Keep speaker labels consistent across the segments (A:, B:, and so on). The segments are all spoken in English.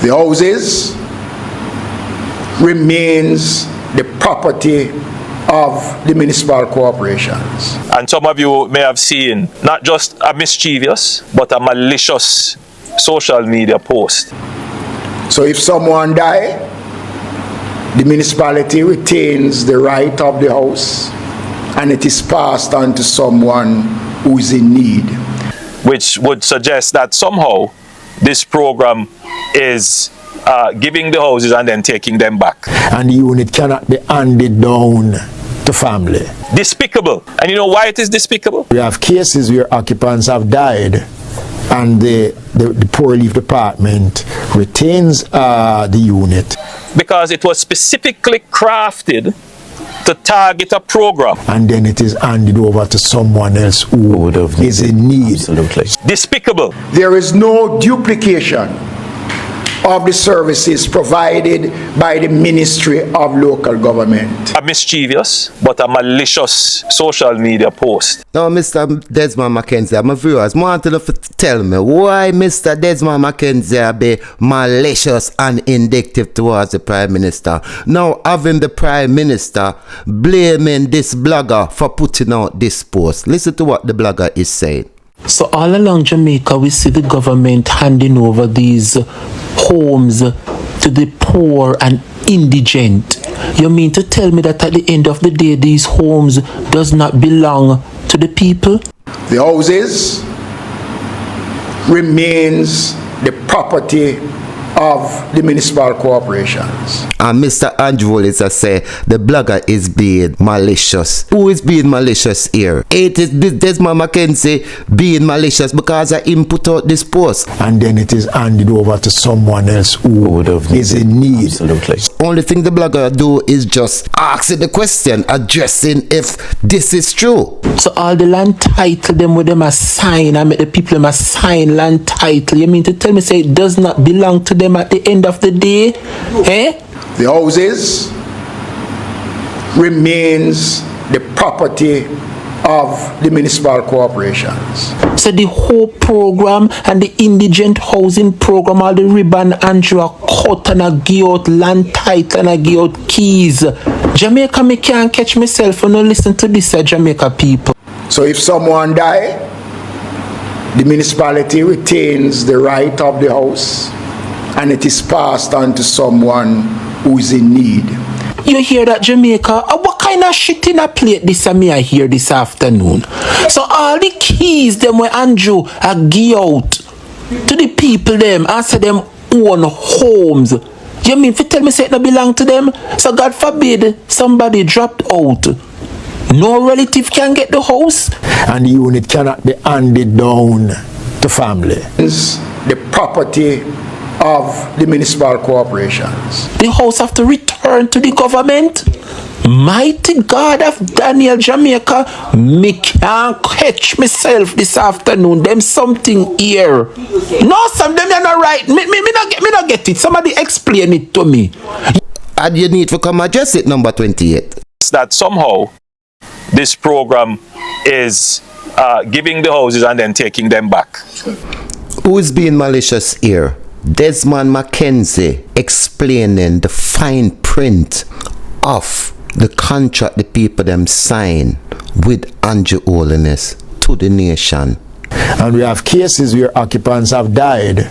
A: The houses remains the property of the municipal corporations.
B: And some of you may have seen not just a mischievous, but a malicious social media post.
A: So if someone die, the municipality retains the right of the house and it is passed on to someone who is in need.
B: Which would suggest that somehow this program is giving the houses and then taking them back.
A: And the unit cannot be handed down to family.
B: Despicable. And you know why it is despicable?
A: We have cases where occupants have died and the poor relief department retains the unit.
B: Because it was specifically crafted to target a program.
A: And then it is handed over to someone else who is in need.
B: Absolutely. Despicable.
A: There is no duplication of the services provided by the Ministry of Local Government.
B: A mischievous but a malicious social media post.
C: Now, Mr. Desmond Mckenize, my viewers, I want to tell me why Mr. Desmond Mckenize be malicious and vindictive towards the Prime Minister. Now, having the Prime Minister blaming this blogger for putting out this post. Listen to what the blogger is saying.
D: So all along Jamaica, we see the government handing over these homes to the poor and indigent. You mean to tell me that at the end of the day, these homes does not belong to the people?
A: The houses remains the property of the municipal corporations.
C: And Mr. Andrew Holness say the blogger is being malicious. Who is being malicious here? It is Desmond Mckenize being malicious because I put out this post.
A: And then it is handed over to someone else who is in need.
B: Absolutely.
C: Only thing the blogger do is just asking the question, addressing if this is true.
D: So all the land title them with them assign, I make the people them assign land title. You mean to tell me say it does not belong to them at the end of the day? Eh?
A: The houses remains the property of the municipal corporations.
D: So the whole program and the indigent housing program, all the ribbon Andrew cut and I give out land title and I give out keys. Jamaica, me can't catch myself and no listen to this Jamaica people.
A: So if someone die, the municipality retains the right of the house and it is passed on to someone who is in need.
D: You hear that, Jamaica? What kind of shit in a plate this me I hear this afternoon? So all the keys them where Andrew are give out to the people them answer them own homes. You mean if you tell me say it not belong to them? So God forbid somebody dropped out. No relative can get the house.
A: And the unit cannot be handed down to family. It's the property of the municipal corporations.
D: The house have to return to the government. Mighty God of Daniel, Jamaica, me can't catch myself this afternoon. Them something here. No, some them are not right. Me not get it. Somebody explain it to me.
C: And you need to come address it, number 28.
B: That somehow this program is giving the houses and then taking them back.
C: Who is being malicious here? Desmond Mckenize explaining the fine print of the contract the people them sign with Andrew Holness to the nation.
A: And we have cases where occupants have died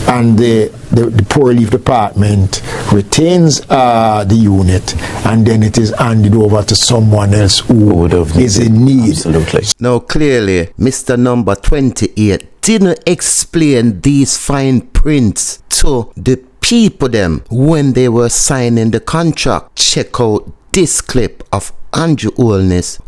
A: and the poor relief department retains the unit and then it is handed over to someone else who is in need.
B: Absolutely.
C: Now clearly Mr. Number 28 didn't explain these fine prints to the people them when they were signing the contract. Check out this clip of Andrew Holness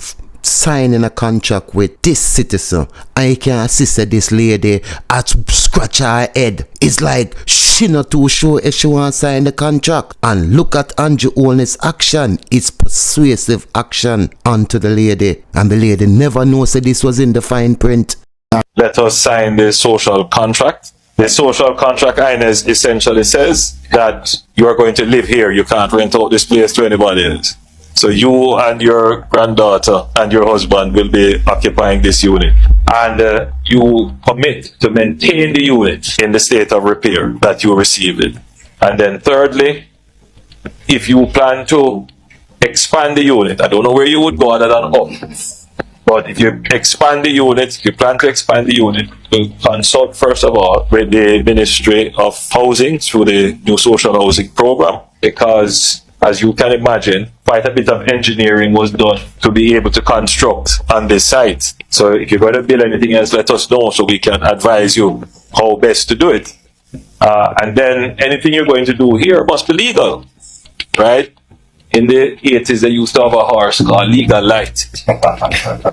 C: signing a contract with this citizen, and you can see that this lady at scratch her head. It's like she not too sure if she want to sign the contract. And look at Andrew Holness' action. It's persuasive action onto the lady, and the lady never knows that this was in the fine print.
B: Let us sign the social contract. The social contract essentially says that you are going to live here. You can't rent out this place to anybody else. So you and your granddaughter and your husband will be occupying this unit. And you commit to maintain the unit in the state of repair that you received it. And then thirdly, if you plan to expand the unit, I don't know where you would go other than up. But if you expand the unit, if you plan to expand the unit, you consult first of all with the Ministry of Housing through the new social housing program, because as you can imagine, quite a bit of engineering was done to be able to construct on this site. So if you're going to build anything else, let us know so we can advise you how best to do it. And then anything you're going to do here must be legal, right? In the 80s, they used to have a horse called Legal Light.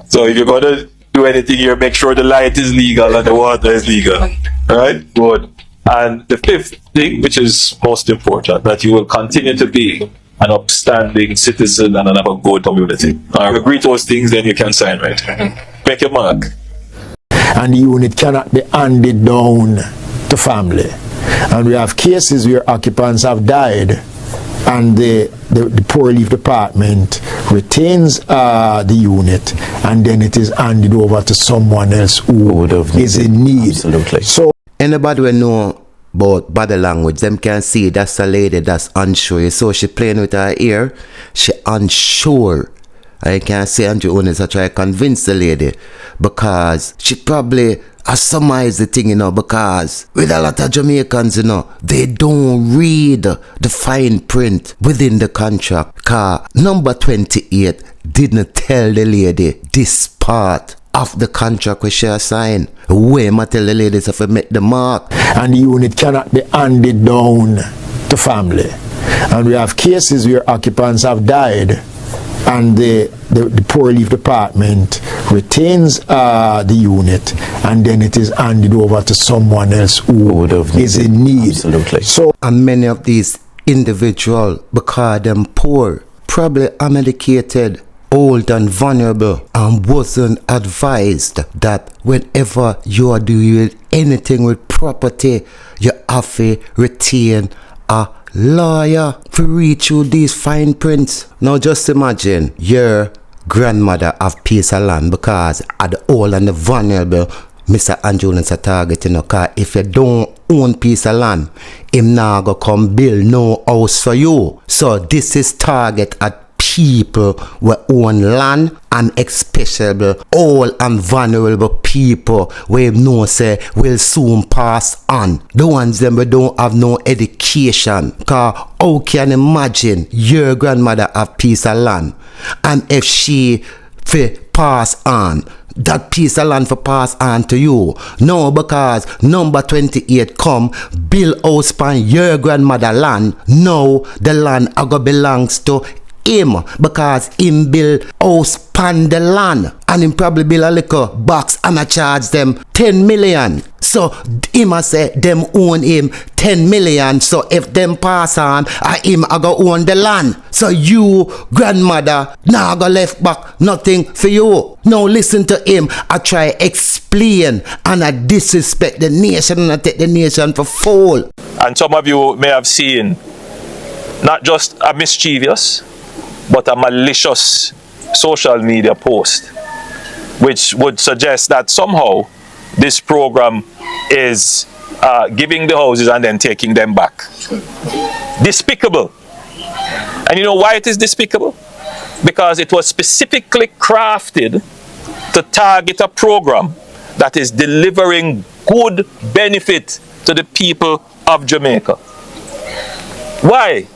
B: So if you're going to do anything here, make sure the light is legal and the water is legal. Right? Good. And the fifth thing, which is most important, that you will continue to be an upstanding citizen and have a good community. Agree to those things, then you can sign, right? Make your mark.
A: And the unit cannot be handed down to family. And we have cases where occupants have died, and the poor relief department retains the unit, and then it is handed over to someone else who is in need.
C: Absolutely.
A: So
C: anybody will know about body language, them can see that's a lady that's unsure. So she playing with her ear, she unsure. I can't say Andrew Holness, I try to convince the lady, because she probably summarize the thing, because with a lot of Jamaicans, they don't read the fine print within the contract. Because number 28 didn't tell the lady this part of the contract which she signed. Where I tell the ladies if I make the mark.
A: And the unit cannot be handed down to family. And we have cases where occupants have died, and the poor relief department retains the unit, and then it is handed over to someone else who is in need.
C: Absolutely.
A: So,
C: and many of these individuals, because them poor, probably unmedicated, old and vulnerable, and wasn't advised that whenever you are doing anything with property, you have to retain a lawyer to read through these fine prints. Now just imagine your grandmother have piece of land, because at the old and the vulnerable, Mr. Andrew Holness a target, because if you don't own piece of land, him now go come build no house for you. So this is target at people who own land, and especially old and vulnerable people where know say will soon pass on. The ones them who don't have no education. Cause how can you imagine your grandmother have piece of land, and if she pass on, that piece of land for pass on to you? No, because number 28 come build house on your grandmother land. No, the land belongs to him, because him build house pan the land, and him probably build a little box and I charge them 10 million. So him a say them own him 10 million. So if them pass on, him I go own the land. So you grandmother now go left back nothing for you. Now listen to him. I try explain, and I disrespect the nation, and I take the nation for fool.
B: And some of you may have seen not just a mischievous, but a malicious social media post, which would suggest that somehow this program is giving the houses and then taking them back. Despicable. And you know why it is despicable? Because it was specifically crafted to target a program that is delivering good benefit to the people of Jamaica. Why?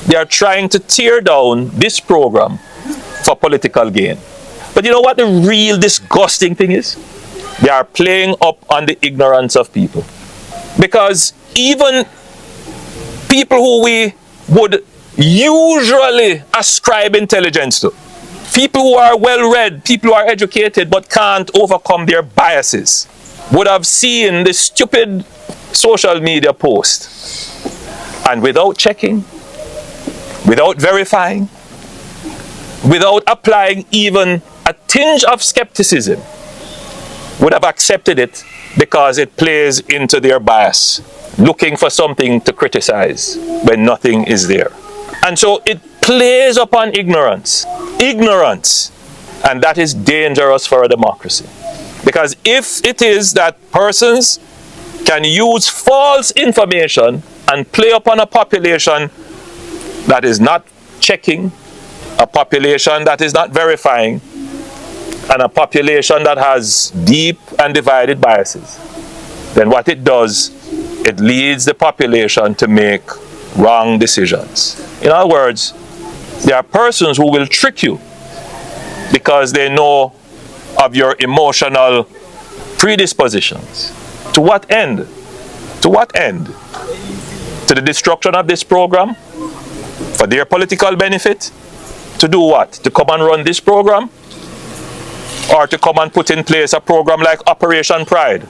B: They are trying to tear down this program for political gain. But you know what the real disgusting thing is? They are playing up on the ignorance of people. Because even people who we would usually ascribe intelligence to, people who are well-read, people who are educated but can't overcome their biases, would have seen this stupid social media post, and without checking, without verifying, without applying even a tinge of skepticism, would have accepted it because it plays into their bias, looking for something to criticize when nothing is there. And so it plays upon ignorance. Ignorance. And that is dangerous for a democracy. Because if it is that persons can use false information and play upon a population that is not checking, a population that is not verifying, and a population that has deep and divided biases, then what it does, it leads the population to make wrong decisions. In other words, there are persons who will trick you because they know of your emotional predispositions. To what end? To what end? To the destruction of this program? For their political benefit? To do what? To come and run this program? Or to come and put in place a program like Operation Pride,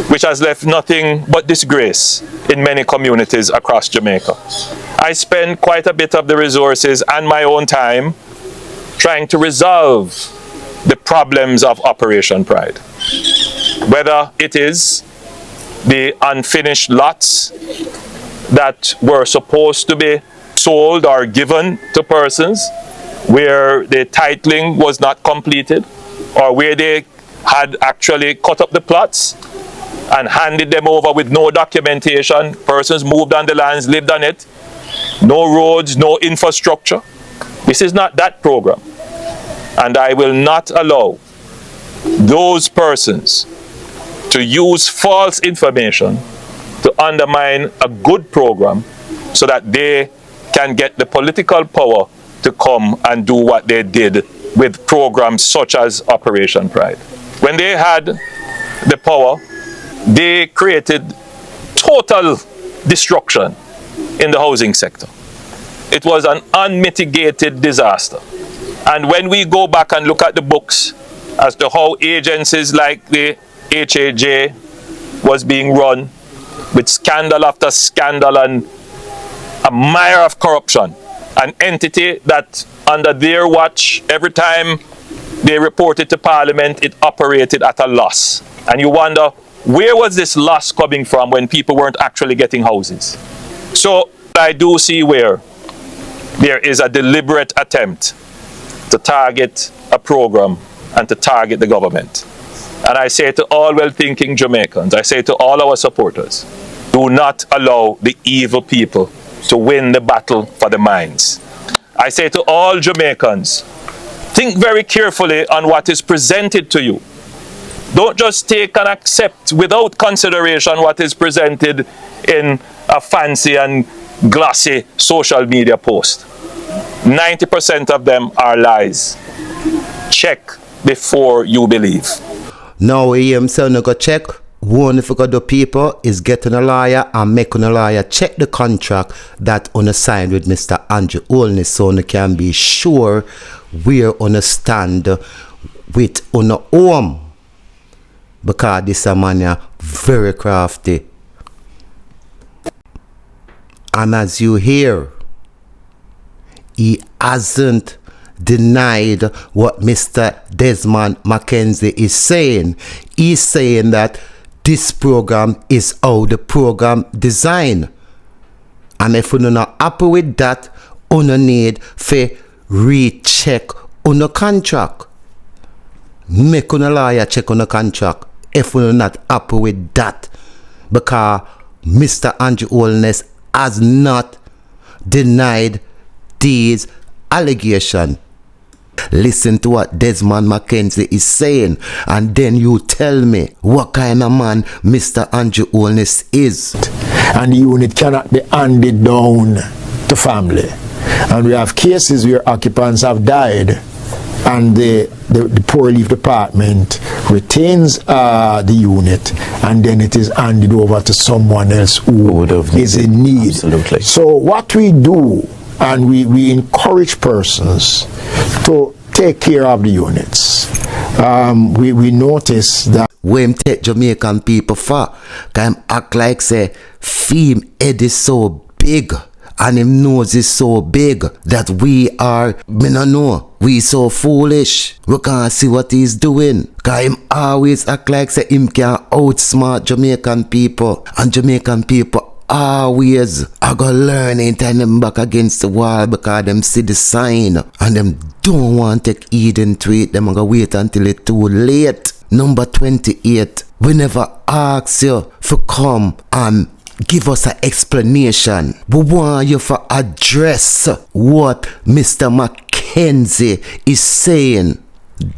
B: which has left nothing but disgrace in many communities across Jamaica. I spend quite a bit of the resources and my own time trying to resolve the problems of Operation Pride. Whether it is the unfinished lots that were supposed to be sold or given to persons where the titling was not completed, or where they had actually cut up the plots and handed them over with no documentation. Persons moved on the lands, lived on it. No roads, no infrastructure. This is not that program. And I will not allow those persons to use false information to undermine a good program so that they can get the political power to come and do what they did with programs such as Operation Pride. When they had the power, they created total destruction in the housing sector. It was an unmitigated disaster. And when we go back and look at the books as to how agencies like the HAJ was being run with scandal after scandal and a mire of corruption, an entity that under their watch, every time they reported to Parliament, it operated at a loss. And you wonder, where was this loss coming from when people weren't actually getting houses? So I do see where there is a deliberate attempt to target a program and to target the government. And I say to all well-thinking Jamaicans, I say to all our supporters, do not allow the evil people to win the battle for the minds. I say to all Jamaicans, think very carefully on what is presented to you. Don't just take and accept without consideration what is presented in a fancy and glossy social media post. 90% of them are lies. Check before you believe.
C: Now we himself no go check. One if you got the people is getting a lawyer and making a lawyer check the contract that on signed with Mr. Andrew Holness, so you can be sure we're on a stand with on a home, because this a man very crafty. And as you hear, he hasn't denied what Mr. Desmond Mckenize is saying. He's saying that this program is how the program designed. And if you're not happy with that, you need to recheck on the contract. Make a lawyer check on the contract if you're not happy with that. Because Mr. Andrew Holness has not denied these allegations. Listen to what Desmond Mckenize is saying, and then you tell me what kind of man Mr. Andrew Holness is.
A: And the unit cannot be handed down to family. And we have cases where occupants have died and the poor relief department retains the unit, and then it is handed over to someone else who is in need.
E: Absolutely.
A: So what we do, and we encourage persons to take care of the units. We notice that
C: when take Jamaican people for, can him act like say him head is so big and him nose is so big that we are, me no know, we so foolish. We can't see what he's doing. Cause him always act like say him can outsmart Jamaican people, and Jamaican people always I go learn anytime them back against the wall because them see the sign and them don't want to take heed into it. Them gonna wait until it's too late. Number 28. We never ask you for come and give us an explanation. We want you to address what Mr. Mckenize is saying,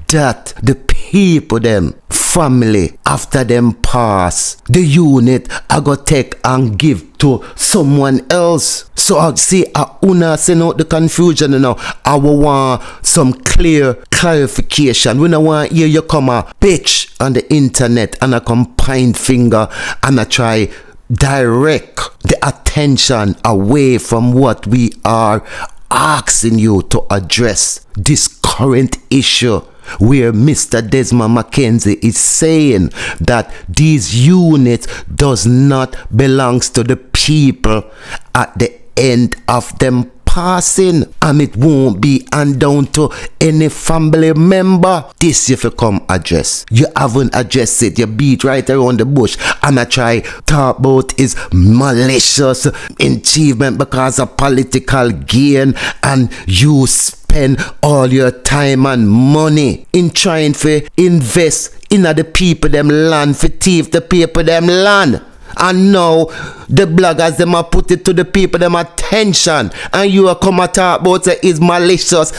C: that the people them family after them pass, the unit I go take and give to someone else. So I see una send out the confusion now. I will want some clear clarification. We don't want hear you come a bitch on the internet and I come point finger and I try direct the attention away from what we are asking you to address, this current issue where Mr. Desmond Mckenize is saying that these units does not belongs to the people at the end of them passing, and it won't be and down to any family member. This if you come address. You haven't addressed it. You beat right around the bush and I try talk about his malicious achievement because of political gain, and you spend all your time and money in trying to invest in the people them land, for thief the people them land. And now the bloggers them are put it to the people them attention, and you are come and talk about say is malicious.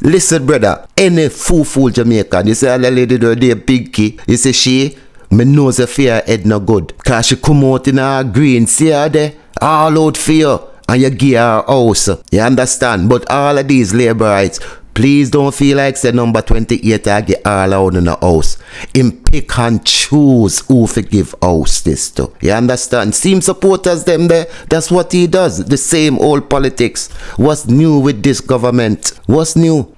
C: Listen, brother, any fool Jamaican, you say a lady do a big key, you say she, me knows a fear head no good, cause she come out in her green, see her there, all out for you, and you give her house, you understand? But all of these laborites, please don't feel like say number 28 I get all out in the house. Him pick and choose who forgive house this to. You understand? Seem supporters them there. That's what he does. The same old politics. What's new with this government? What's new?